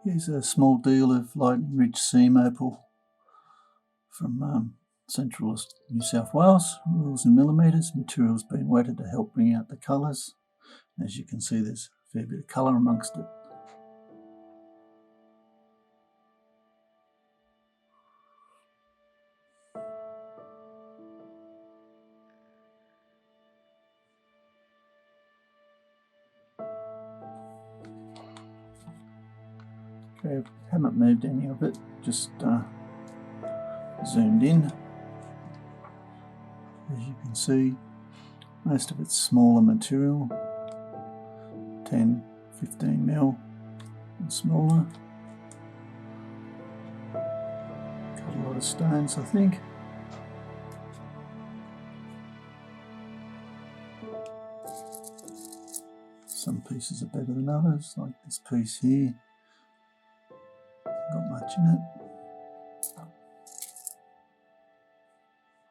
Here's a small deal of lightning ridge seam opal from central New South Wales. Rules in millimetres. Material's been wetted to help bring out the colours. As you can see, there's a fair bit of colour amongst it. Okay, haven't moved any of it, just zoomed in. As you can see, most of it's smaller material, 10, 15 mil and smaller. Got a lot of stones, I think. Some pieces are better than others, like this piece here. Got much in it.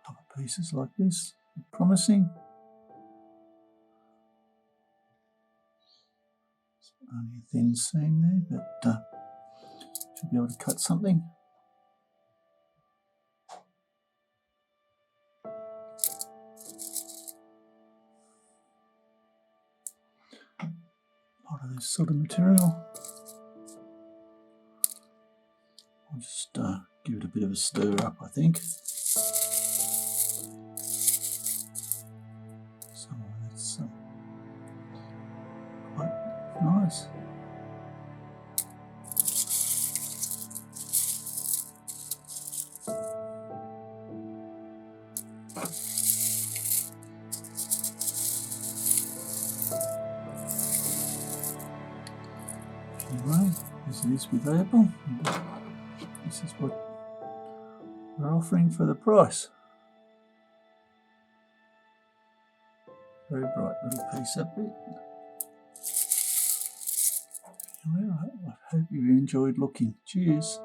Other pieces like this, promising. It's only a thin seam there, but should be able to cut something. A lot of this sort of material. I'll just give it a bit of a stir up, I think. Some of it's quite nice. Anyway, as it is with Opal. This is what we're offering for the price. Very bright little piece up there. Anyway, I hope you enjoyed looking. Cheers.